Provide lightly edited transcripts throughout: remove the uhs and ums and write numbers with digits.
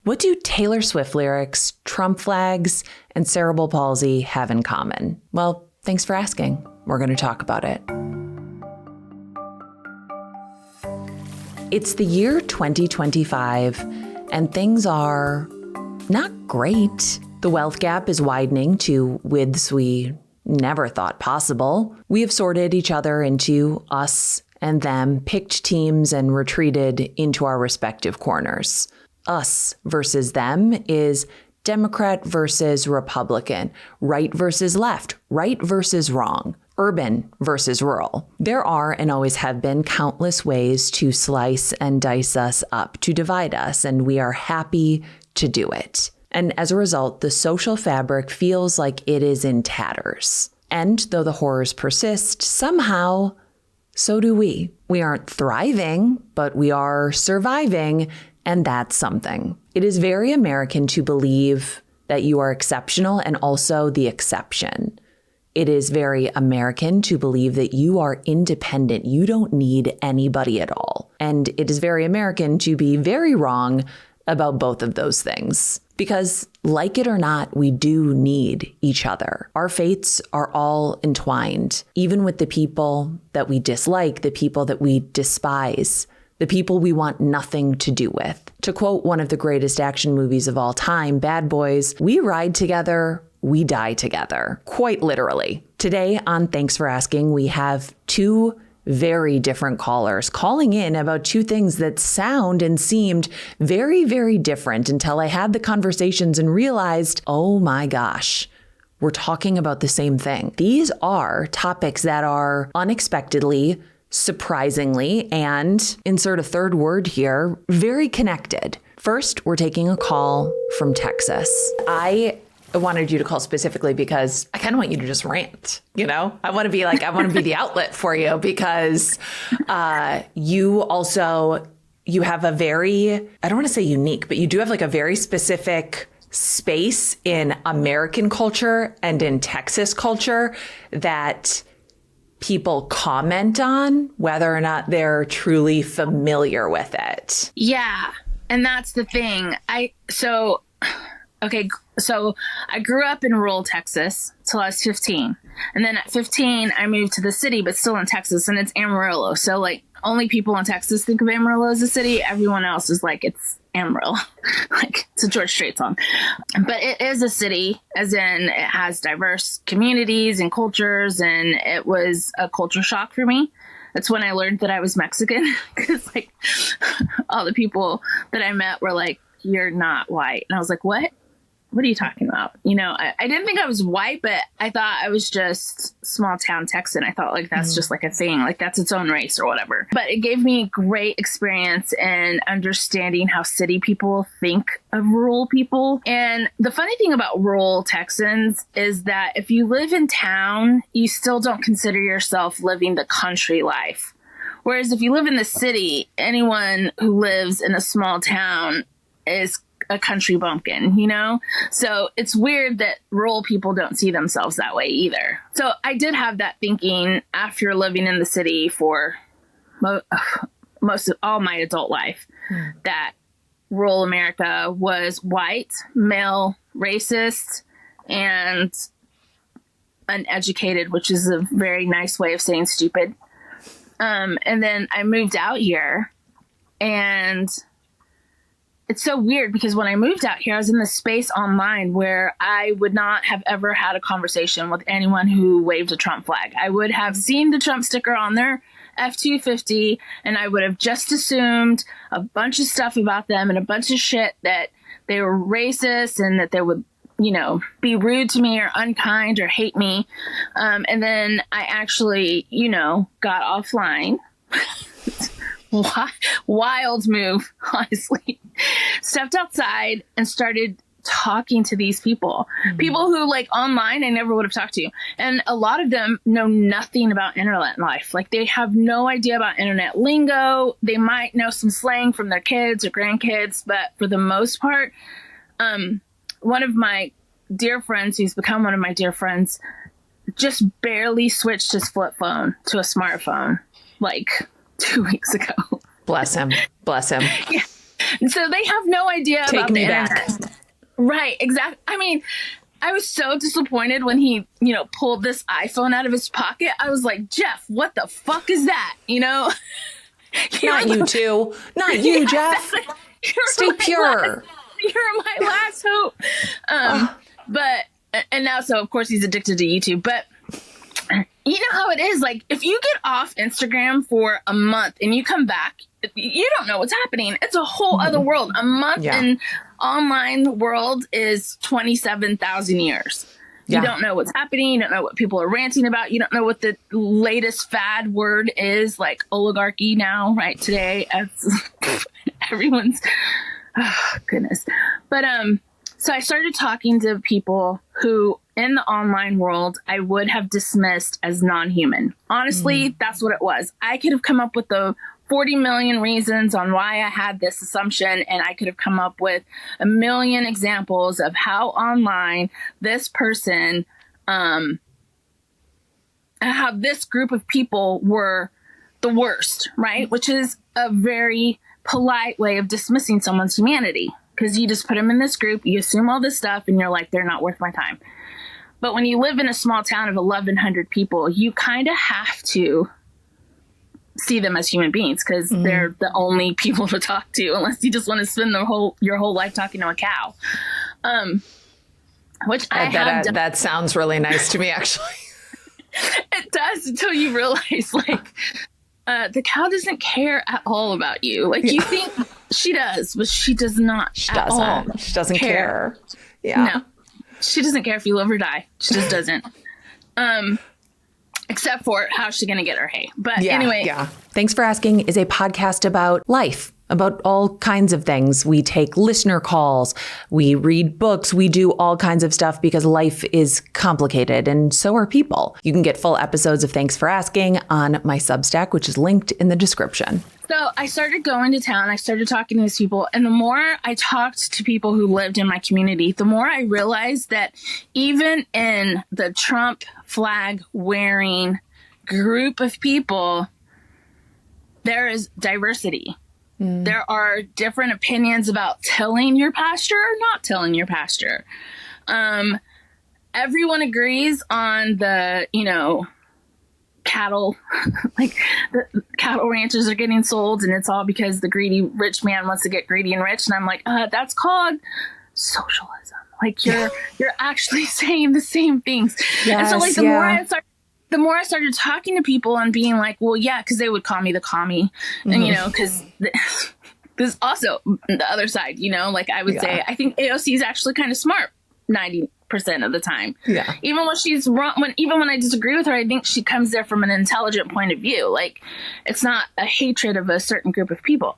What do Taylor Swift lyrics, Trump flags, and cerebral palsy have in common? Well, thanks for asking. We're going to talk about it. It's the year 2025, and things are not great. The wealth gap is widening to widths we never thought possible. We have sorted each other into us and them, picked teams, and retreated into our respective corners. Us versus them is Democrat versus Republican, right versus left, right versus wrong, urban versus rural. There are and always have been countless ways to slice and dice us up, to divide us, and we are happy to do it. And as a result, the social fabric feels like it is in tatters. And though the horrors persist, somehow, so do we. We aren't thriving, but we are surviving, and that's something. It is very American to believe that you are exceptional and also the exception. It is very American to believe that you are independent. You don't need anybody at all. And it is very American to be very wrong about both of those things. Because like it or not, we do need each other. Our fates are all entwined, even with the people that we dislike, the people that we despise, the people we want nothing to do with. To quote one of the greatest action movies of all time, Bad Boys, we ride together, we die together, quite literally. Today on Thanks for Asking, we have two very different callers calling in about two things that sound and seemed very, very different until I had the conversations and realized, oh my gosh, we're talking about the same thing. These are topics that are unexpectedly, surprisingly, and insert a third word here, very connected. First, we're taking a call from Texas. I wanted you to call specifically because I kind of want you to just rant, you know? I want to be the outlet for you because you have a very, I don't want to say unique, but you do have like a very specific space in American culture and in Texas culture that people comment on, whether or not they're truly familiar with it. Yeah. And that's the thing. So I grew up in rural Texas till I was 15. And then at 15, I moved to the city, but still in Texas, and it's Amarillo. So like only people in Texas think of Amarillo as a city. Everyone else is like, it's Amarillo. Like it's a George Strait song. But it is a city, as in it has diverse communities and cultures. And it was a culture shock for me. That's when I learned that I was Mexican, because like all the people that I met were like, you're not white. And I was like, what? What are you talking about? You know, I didn't think I was white, but I thought I was just small town Texan. I thought like that's just like a thing, like that's its own race or whatever. But it gave me a great experience in understanding how city people think of rural people. And the funny thing about rural Texans is that if you live in town, you still don't consider yourself living the country life. Whereas if you live in the city, anyone who lives in a small town is a country bumpkin, you know? So it's weird that rural people don't see themselves that way either. So I did have that thinking after living in the city for most of all my adult life, that rural America was white, male, racist, and uneducated, which is a very nice way of saying stupid. And then I moved out here, and it's so weird because when I moved out here, I was in this space online where I would not have ever had a conversation with anyone who waved a Trump flag. I would have seen the Trump sticker on their F-250, and I would have just assumed a bunch of stuff about them and a bunch of shit that they were racist and that they would, you know, be rude to me or unkind or hate me. And then I actually, you know, got offline. Wild move, honestly. Stepped outside and started talking to these people. People who, like, online I never would have talked to. And a lot of them know nothing about internet life. Like, they have no idea about internet lingo. They might know some slang from their kids or grandkids, but for the most part, one of my dear friends, who's become one of my dear friends, just barely switched his flip phone to a smartphone, like 2 weeks ago. Bless him. Bless him. Yeah. And so they have no idea Take about me the back. internet. Right, exactly. I mean, I was so disappointed when he, pulled this iPhone out of his pocket. I was like, Jeff, what the fuck is that? Not you too. Not you, Jeff. Stay pure. You're my last hope. But, and now, so of course he's addicted to YouTube, but you know how it is. Like, if you get off Instagram for a month and you come back, you don't know what's happening. It's a whole other world. A month in online world is 27,000 years. You don't know what's happening. You don't know what people are ranting about. You don't know what the latest fad word is, like oligarchy now, right? Today, everyone's, oh, goodness. But, so I started talking to people who in the online world, I would have dismissed as non-human. Honestly, that's what it was. I could have come up with the 40 million reasons on why I had this assumption, and I could have come up with a million examples of how online this person, how this group of people were the worst, right? Which is a very polite way of dismissing someone's humanity, because you just put them in this group, you assume all this stuff, and you're like, they're not worth my time. But when you live in a small town of 1,100 people, you kind of have to see them as human beings, because they're the only people to talk to, unless you just want to spend your whole life talking to a cow. Which that sounds really nice to me, actually. It does, until you realize, like, the cow doesn't care at all about you. Like, you think she does, but she does not. She doesn't care. Yeah. No, she doesn't care if you live or die. She just doesn't. Except for how's she going to get her hay. But anyway. Yeah. Thanks for Asking is a podcast about life, about all kinds of things. We take listener calls, we read books, we do all kinds of stuff because life is complicated, and so are people. You can get full episodes of Thanks for Asking on my Substack, which is linked in the description. So I started going to town. I started talking to these people. And the more I talked to people who lived in my community, the more I realized that even in the Trump flag wearing group of people, there is diversity. There are different opinions about tilling your pasture or not tilling your pasture. Everyone agrees on the, cattle, like the cattle ranches are getting sold, and it's all because the greedy rich man wants to get greedy and rich. And I'm like, that's called socialism. Like, you're actually saying the same things. Yes, and so, like, the more I started talking to people and being like, well, yeah, because they would call me the commie, and because there's also the other side, like I would say, I think AOC is actually kind of smart 90% of the time. Yeah. Even when she's wrong, even when I disagree with her, I think she comes there from an intelligent point of view. Like, it's not a hatred of a certain group of people.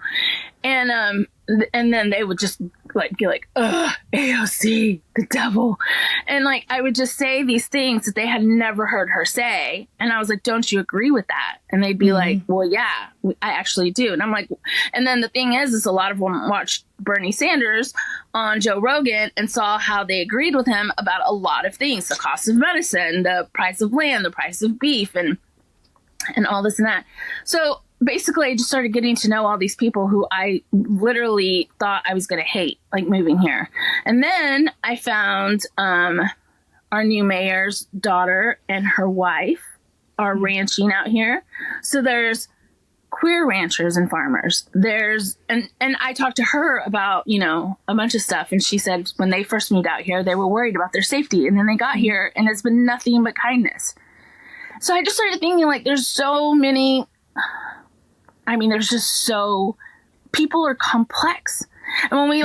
And then they would just be like, ugh, AOC, the devil. And like, I would just say these things that they had never heard her say. And I was like, don't you agree with that? And they'd be like, well, yeah, I actually do. And I'm like, and then the thing is a lot of them watched Bernie Sanders on Joe Rogan and saw how they agreed with him about a lot of things, the cost of medicine, the price of land, the price of beef, and all this and that. So basically, I just started getting to know all these people who I literally thought I was going to hate, like, moving here. And then I found our new mayor's daughter and her wife are ranching out here. So there's queer ranchers and farmers. There's and I talked to her about, a bunch of stuff. And she said when they first moved out here, they were worried about their safety. And then they got here, and it's been nothing but kindness. So I just started thinking, like, there's so many... there's just people are complex. And when we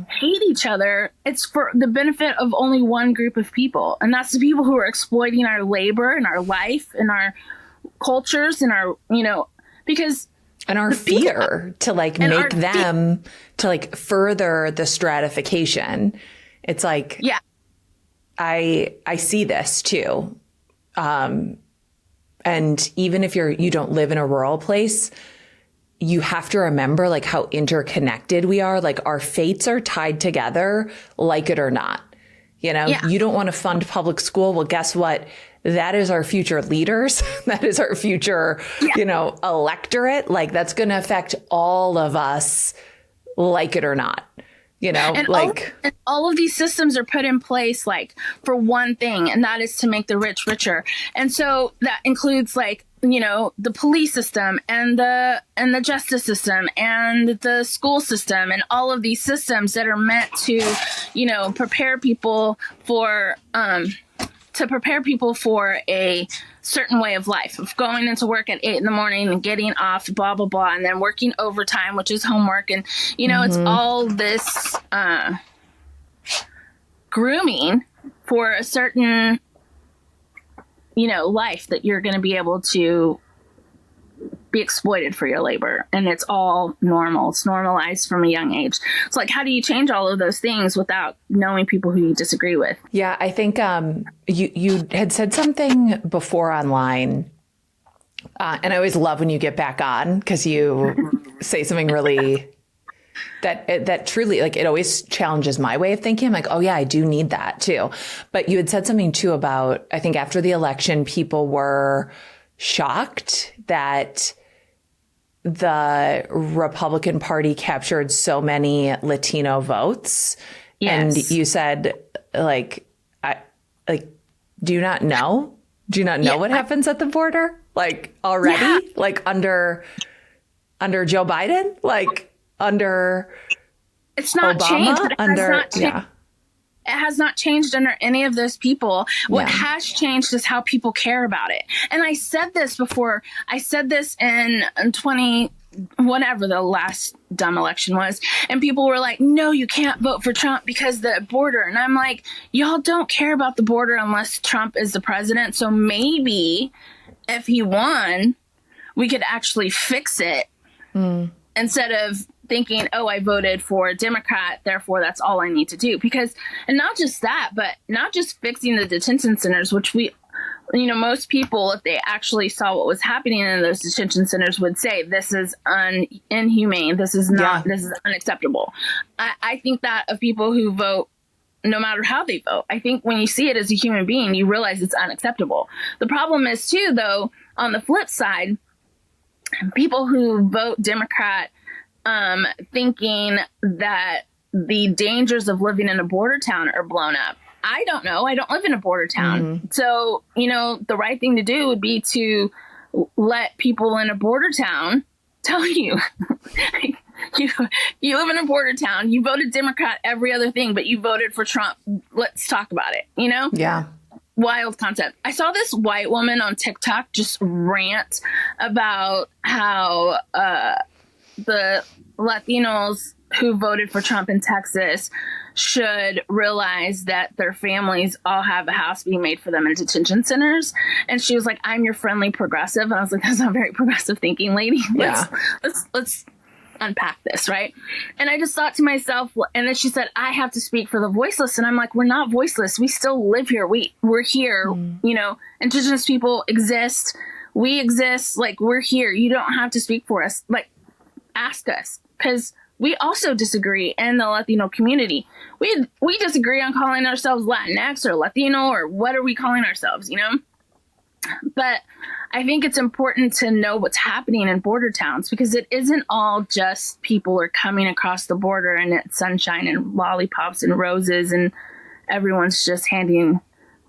hate each other, it's for the benefit of only one group of people. And that's the people who are exploiting our labor and our life and our cultures and our, because. And our fear to make them to further the stratification. It's like, I see this too. And even if you don't live in a rural place, you have to remember how interconnected we are. Like, our fates are tied together, like it or not. You don't want to fund public school. Well, guess what? That is our future leaders. That is our future, electorate. Like, that's going to affect all of us like it or not. And all of these systems are put in place like for one thing, and that is to make the rich richer. And so that includes like, the police system and the justice system and the school system and all of these systems that are meant to, prepare people for a certain way of life, of going into work at 8 a.m. and getting off, blah, blah, blah, and then working overtime, which is homework. And, it's all this grooming for a certain, life that you're going to be able to be exploited for your labor. And it's all normal. It's normalized from a young age. It's like, how do you change all of those things without knowing people who you disagree with? Yeah, I think you had said something before online, and I always love when you get back on because you say something really that truly, like, it always challenges my way of thinking. I'm like, oh yeah, I do need that too. But you had said something too about, I think after the election, people were shocked that the Republican Party captured so many Latino votes. Yes. And you said, do you not know? Do you not know what happens at the border? Like already? Yeah. Like under Joe Biden? Like under it's not Obama? Changed. It has not changed. Yeah. It has not changed under any of those people. What has changed is how people care about it. And I said this before. I said this in 20, whatever the last dumb election was. And people were like, no, you can't vote for Trump because the border. And I'm like, y'all don't care about the border unless Trump is the president. So maybe if he won, we could actually fix it instead of thinking, oh, I voted for a Democrat, therefore that's all I need to do. Because, and not just that, but not just fixing the detention centers, which we, most people, if they actually saw what was happening in those detention centers, would say, this is inhumane. This is not, this is unacceptable. I think that of people who vote, no matter how they vote, I think when you see it as a human being, you realize it's unacceptable. The problem is too, though, on the flip side, people who vote Democrat, thinking that the dangers of living in a border town are blown up. I don't know. I don't live in a border town. Mm-hmm. So, the right thing to do would be to let people in a border town tell you, you live in a border town, you voted Democrat, every other thing, but you voted for Trump. Let's talk about it, Yeah. Wild concept. I saw this white woman on TikTok just rant about how, the Latinos who voted for Trump in Texas should realize that their families all have a house being made for them in detention centers. And she was like, I'm your friendly progressive. And I was like, that's not very progressive thinking, lady. Let's unpack this, right? And I just thought to myself, and then she said, I have to speak for the voiceless. And I'm like, we're not voiceless. We still live here. We're here. Indigenous people exist. We exist. Like, we're here. You don't have to speak for us. Like, ask us, because we also disagree in the Latino community. We disagree on calling ourselves Latinx or Latino or what are we calling ourselves, But I think it's important to know what's happening in border towns, because it isn't all just people are coming across the border and it's sunshine and lollipops and roses and everyone's just handing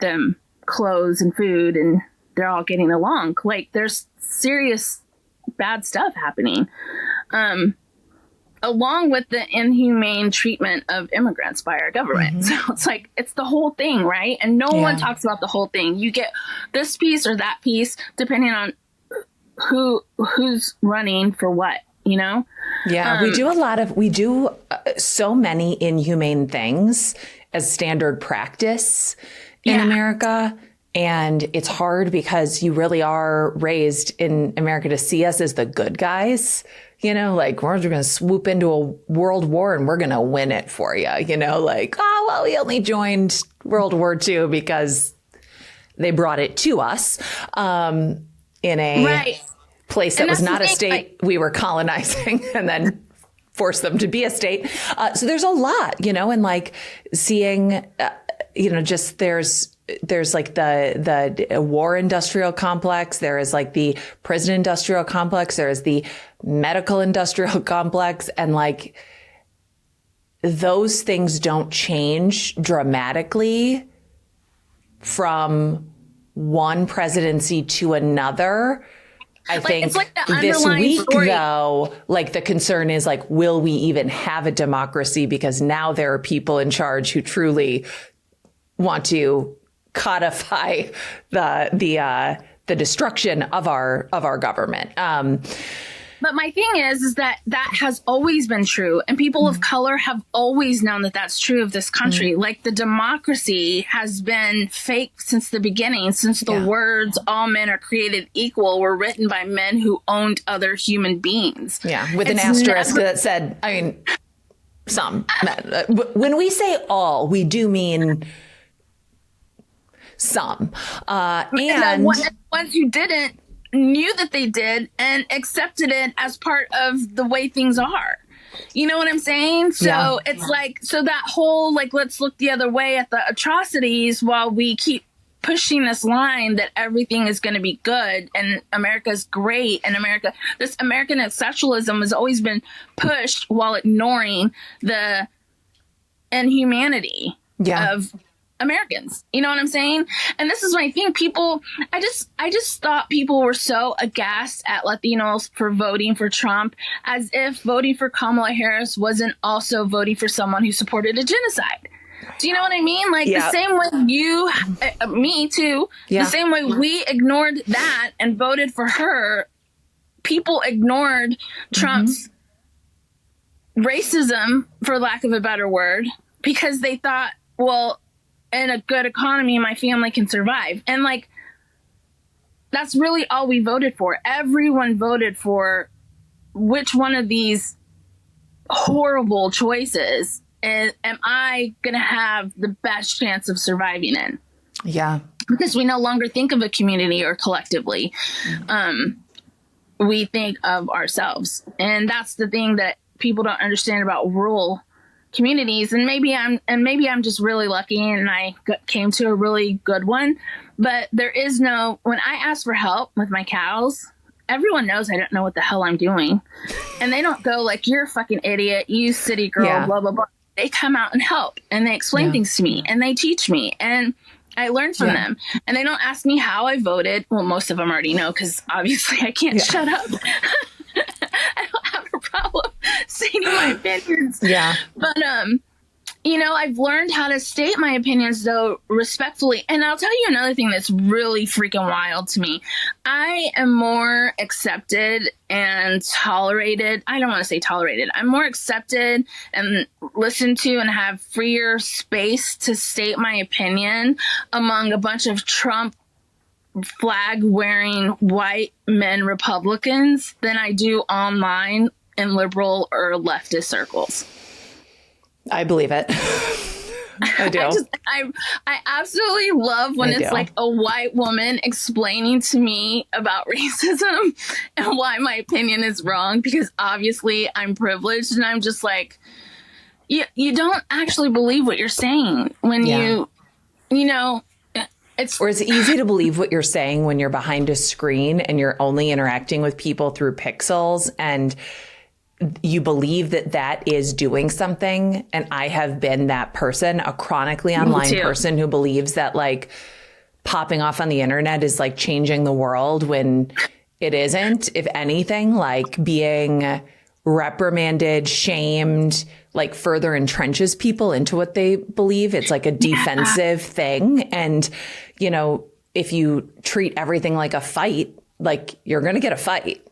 them clothes and food and they're all getting along. Like, there's serious bad stuff happening. Along with the inhumane treatment of immigrants by our government. Mm-hmm. So it's like, it's the whole thing, right? And no one talks about the whole thing. You get this piece or that piece, depending on who's running for what, Yeah, we do so many inhumane things as standard practice in America. And it's hard because you really are raised in America to see us as the good guys. Like, we're going to swoop into a world war and we're going to win it for you. Like, oh, well, we only joined World War II because they brought it to us in a place that was not a state we were colonizing and then forced them to be a state. So there's a lot, and like seeing, just there's like the war industrial complex. There is like the prison industrial complex. There is the medical industrial complex. And like, those things don't change dramatically from one presidency to another. I think it's like the this week, story. though, like the concern is like, will we even have a democracy? Because now there are people in charge who truly want to codify the destruction of our government. But my thing is that has always been true. And people of color have always known that that's true of this country. Like the democracy has been fake since the beginning, since the words all men are created equal were written by men who owned other human beings. Yeah, with an asterisk that said, I mean, some. When we say all, we do mean some. And ones who didn't knew that they did and accepted it as part of the way things are. You know what I'm saying? So it's like, so that whole, like, let's look the other way at the atrocities while we keep pushing this line that everything is going to be good and America's great and this American exceptionalism has always been pushed while ignoring the inhumanity of Americans. You know what I'm saying? And this is my thing. People, I just thought people were so aghast at Latinos for voting for Trump, as if voting for Kamala Harris wasn't also voting for someone who supported a genocide. Do you know what I mean? Like the same way me too, the same way we ignored that and voted for her, people ignored Trump's racism, for lack of a better word, because they thought, well, in a good economy, my family can survive. And like, that's really all we voted for. Everyone voted for which one of these horrible choices am I going to have the best chance of surviving in? Yeah. Because we no longer think of a community or collectively. We think of ourselves. And that's the thing that people don't understand about rural communities. And maybe I'm just really lucky and I came to a really good one, but there is when I ask for help with my cows, everyone knows I don't know what the hell I'm doing. And they don't go like, you're a fucking idiot, you city girl, blah, blah, blah. They come out and help and they explain things to me and they teach me and I learn from them. And they don't ask me how I voted. Well, most of them already know, because obviously I can't shut up. I don't have a problem stating my opinions. Yeah. But, I've learned how to state my opinions, though, respectfully. And I'll tell you another thing that's really freaking wild to me. I am more accepted and tolerated. I don't want to say tolerated. I'm more accepted and listened to and have freer space to state my opinion among a bunch of Trump flag wearing white men Republicans than I do online in liberal or leftist circles. I believe it. I do. I absolutely love when it's like a white woman explaining to me about racism and why my opinion is wrong, because obviously I'm privileged and I'm just like, you don't actually believe what you're saying when it's easy to believe what you're saying when you're behind a screen and you're only interacting with people through pixels and you believe that is doing something. And I have been that person, a chronically online person who believes that like popping off on the internet is like changing the world when it isn't. If anything, like being reprimanded, shamed, like further entrenches people into what they believe. It's like a defensive thing. And, if you treat everything like a fight, like you're going to get a fight.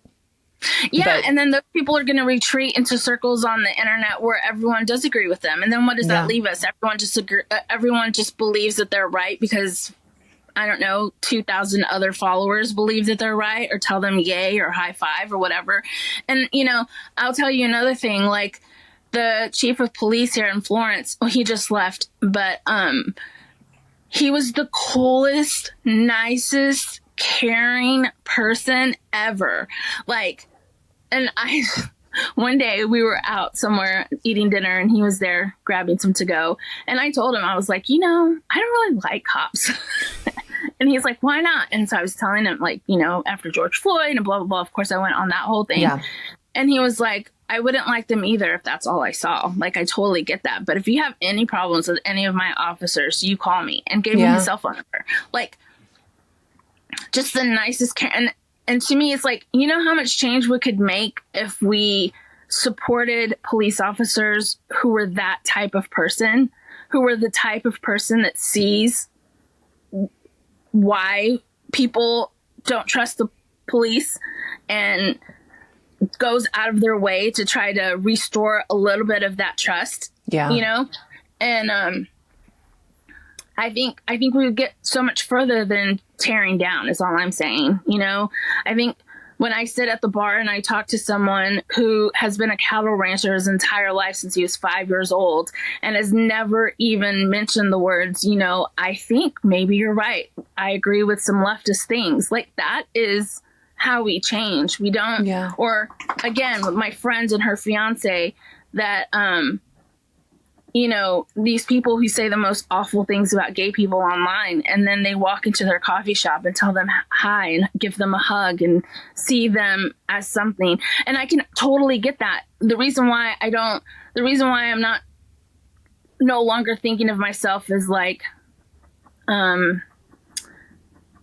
Yeah, and then those people are going to retreat into circles on the internet where everyone does agree with them. And then what does that leave us? Everyone just believes that they're right because, I don't know, 2,000 other followers believe that they're right or tell them yay or high five or whatever. And, I'll tell you another thing, like the chief of police here in Florence, well, he just left, but he was the coolest, nicest, caring person ever. Like, and one day we were out somewhere eating dinner and he was there grabbing some to go. And I told him, I was like, I don't really like cops. And he's like, why not? And so I was telling him, like, after George Floyd and blah, blah, blah. Of course, I went on that whole thing. Yeah. And he was like, I wouldn't like them either if that's all I saw. Like, I totally get that. But if you have any problems with any of my officers, you call me, and gave me his cell phone number. Like, just the nicest care. And to me, it's like, you know how much change we could make if we supported police officers who were that type of person, who were the type of person that sees why people don't trust the police and goes out of their way to try to restore a little bit of that trust. Yeah. You know? And I think we would get so much further than tearing down, is all I'm saying. You know, I think when I sit at the bar and I talk to someone who has been a cattle rancher his entire life since he was 5 years old and has never even mentioned the words, you know, I think maybe you're right. I agree with some leftist things. Like, that is how we change. We don't, or again, with my friend and her fiance that, you know, these people who say the most awful things about gay people online, and then they walk into their coffee shop and tell them hi and give them a hug and see them as something. And I can totally get that. The reason why I'm not no longer thinking of myself as like,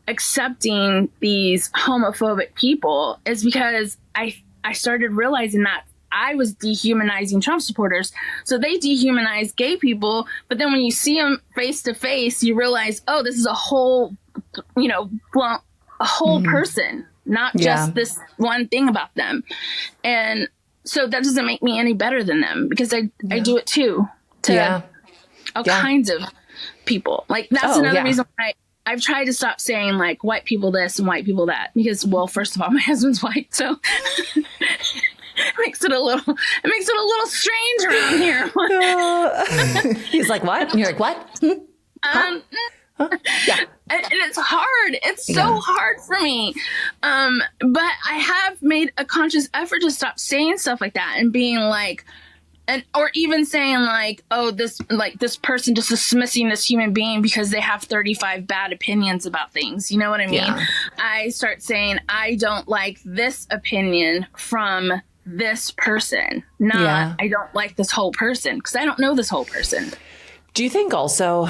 accepting these homophobic people is because I started realizing that I was dehumanizing Trump supporters. So they dehumanize gay people. But then when you see them face to face, you realize, oh, this is a whole, you know, a whole person, not just this one thing about them. And so that doesn't make me any better than them, because I do it too to all kinds of people. Like, that's another reason why I've tried to stop saying like white people this and white people that, because, well, first of all, my husband's white, so it makes it a little strange around here. He's like, what? And you're like, what? Huh? Yeah. And it's hard. It's so hard for me. But I have made a conscious effort to stop saying stuff like that and being like, or even saying like, oh, this person just dismissing this human being because they have 35 bad opinions about things. You know what I mean? Yeah. I start saying, I don't like this opinion from this person, not I don't like this whole person, because I don't know this whole person. Do you think also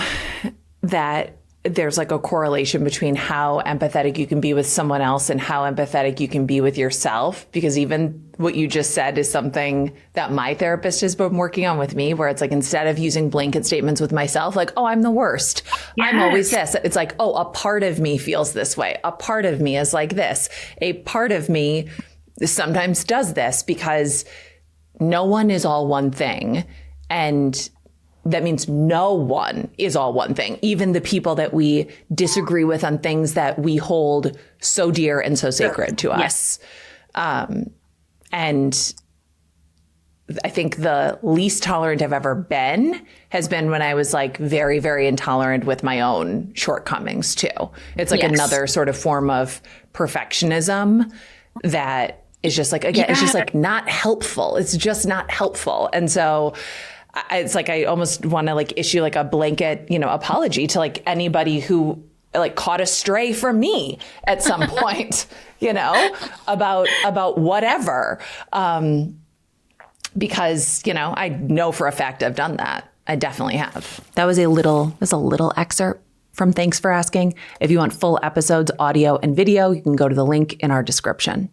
that there's like a correlation between how empathetic you can be with someone else and how empathetic you can be with yourself? Because even what you just said is something that my therapist has been working on with me, where it's like, instead of using blanket statements with myself, like, oh, I'm the worst. Yes. I'm always this. It's like, oh, a part of me feels this way. A part of me is like this. A part of me sometimes does this, because no one is all one thing. And that means no one is all one thing. Even the people that we disagree with on things that we hold so dear and so sacred to us. And I think the least tolerant I've ever been has been when I was like very, very intolerant with my own shortcomings too. It's like another sort of form of perfectionism that is just like, again, it's just like not helpful. It's just not helpful. And so it's like, I almost want to like issue like a blanket, you know, apology to like anybody who like caught a stray from me at some point, you know, about whatever. Because, you know, I know for a fact I've done that. I definitely have. That was a little excerpt from Thanks for Asking. If you want full episodes, audio and video, you can go to the link in our description.